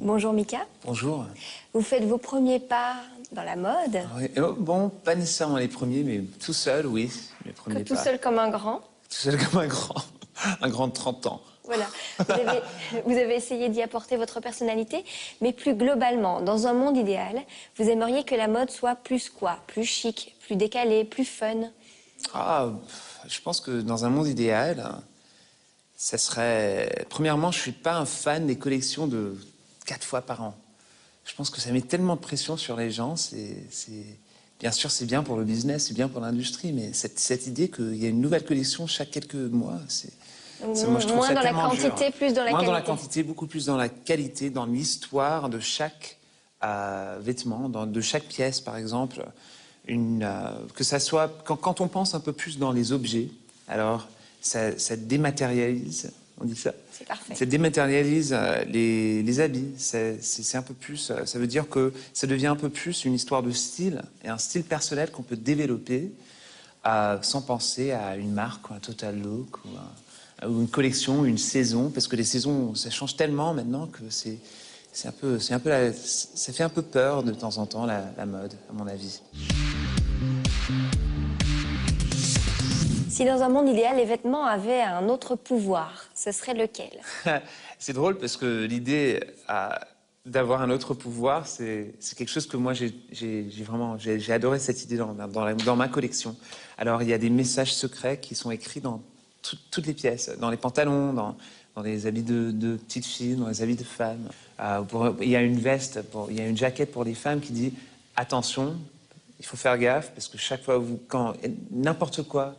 Bonjour Mika. Bonjour. Vous faites vos premiers pas dans la mode. Oui, bon, pas nécessairement les premiers, mais tout seul, oui, mes premiers Tout pas. seul comme un grand. Tout seul comme un grand de 30 ans. Voilà. Vous avez essayé d'y apporter votre personnalité, mais plus globalement, dans un monde idéal, vous aimeriez que la mode soit plus quoi? Plus chic, plus décalée, plus fun? Je pense que dans un monde idéal, ça serait... Premièrement, je suis pas un fan des collections de 4 fois par an. Je pense que ça met tellement de pression sur les gens. Bien sûr, c'est bien pour le business, c'est bien pour l'industrie, mais cette idée qu'il y a une nouvelle collection chaque quelques mois, moi, je trouve moins ça dans la tellement quantité, dur. plus dans la Moins qualité. dans la quantité, beaucoup plus dans la qualité, dans l'histoire de chaque vêtement, de chaque pièce, par exemple. Que ça soit... Quand on pense un peu plus dans les objets, alors ça dématérialise, on dit ça? C'est parfait. Ça dématérialise les habits. C'est un peu plus... Ça veut dire que ça devient un peu plus une histoire de style, et un style personnel qu'on peut développer sans penser à une marque ou un total look ou une collection, une saison, parce que les saisons, ça change tellement maintenant que ça fait un peu peur de temps en temps, la mode, à mon avis. Si dans un monde idéal, les vêtements avaient un autre pouvoir, ce serait lequel? C'est drôle parce que l'idée d'avoir un autre pouvoir, c'est quelque chose que moi, j'ai adoré cette idée dans ma collection. Alors, il y a des messages secrets qui sont écrits dans toutes les pièces, dans les pantalons, dans les habits de petites filles, dans les habits de femmes. Il y a une veste, il y a une jaquette pour les femmes qui dit « Attention, il faut faire gaffe parce que chaque fois, n'importe quoi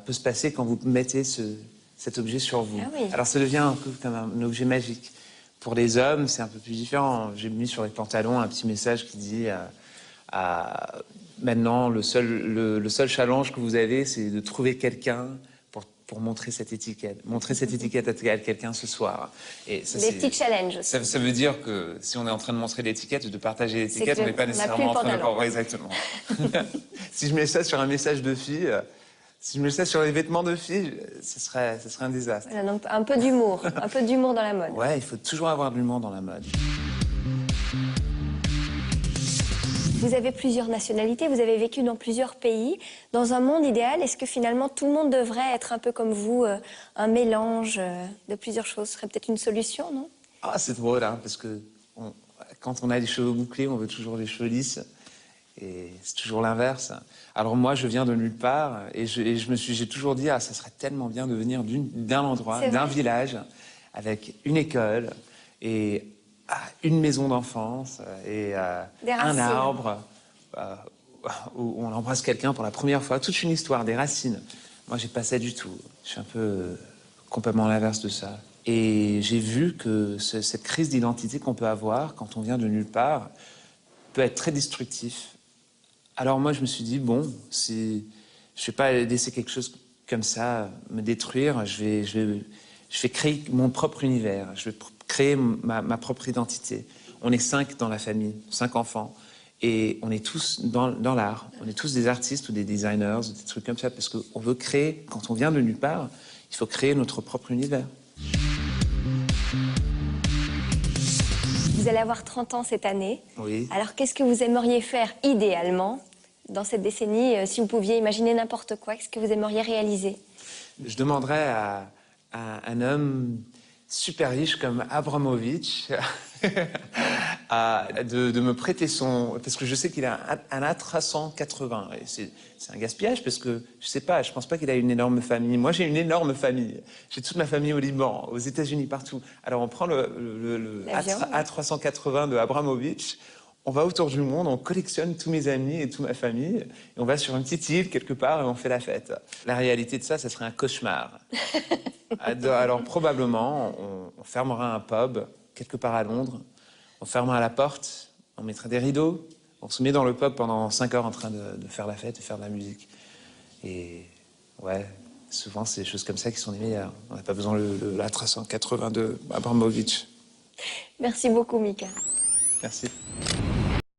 peut se passer quand vous mettez cet objet sur vous. » Ah oui. Alors ça devient un peu comme un objet magique. Pour les hommes, c'est un peu plus différent. J'ai mis sur les pantalons un petit message qui dit maintenant, le seul challenge que vous avez, c'est de trouver quelqu'un pour montrer cette étiquette. Montrer cette étiquette à quelqu'un ce soir. Et ça, Des petits challenges. Ça veut dire que si on est en train de montrer l'étiquette, de partager l'étiquette, on n'est pas nécessairement en train de voir exactement. Si je mets ça sur un message de fille, si je mets ça sur les vêtements de fille, ce serait un désastre. Voilà, donc un peu d'humour, un peu d'humour dans la mode. Ouais, il faut toujours avoir de l'humour dans la mode. Vous avez plusieurs nationalités, vous avez vécu dans plusieurs pays. Dans un monde idéal, est-ce que finalement tout le monde devrait être un peu comme vous, un mélange de plusieurs choses? Ce serait peut-être une solution, non? Ah, c'est drôle, hein, parce que quand on a les cheveux bouclés, on veut toujours les cheveux lisses. Et c'est toujours l'inverse. Alors moi, je viens de nulle part et j'ai toujours dit, ça serait tellement bien de venir d'un endroit, d'un village, avec une école et une maison d'enfance et un arbre où on embrasse quelqu'un pour la première fois. Toute une histoire, des racines. Moi, j'ai pas ça du tout. Je suis un peu complètement l'inverse de ça. Et j'ai vu que cette crise d'identité qu'on peut avoir quand on vient de nulle part peut être très destructif. Alors moi, je me suis dit, bon, je ne vais pas laisser quelque chose comme ça me détruire. Je vais créer mon propre univers. Je vais créer ma propre identité. On est 5 dans la famille, 5 enfants. Et on est tous dans l'art. On est tous des artistes ou des designers, ou des trucs comme ça. Parce qu'on veut créer, quand on vient de nulle part, il faut créer notre propre univers. Vous allez avoir 30 ans cette année. Oui. Alors, qu'est-ce que vous aimeriez faire idéalement dans cette décennie? Si vous pouviez imaginer n'importe quoi, qu'est-ce que vous aimeriez réaliser? Je demanderais à un homme super riche comme Abramovich de me prêter parce que je sais qu'il a un A380 et c'est un gaspillage parce que je pense pas qu'il a une énorme famille. Moi j'ai une énorme famille, j'ai toute ma famille au Liban, aux États-Unis, partout. Alors on prend le A380 de Abramovich, on va autour du monde, on collectionne tous mes amis et toute ma famille et on va sur une petite île quelque part et on fait la fête. La réalité de ça serait un cauchemar. Alors probablement, on fermera un pub quelque part à Londres, on fermera la porte, on mettra des rideaux, on se met dans le pub pendant 5 heures en train de faire la fête et faire de la musique. Et ouais, souvent c'est des choses comme ça qui sont les meilleures. On n'a pas besoin de la 380 de Abramovich. Merci beaucoup, Mika. Merci.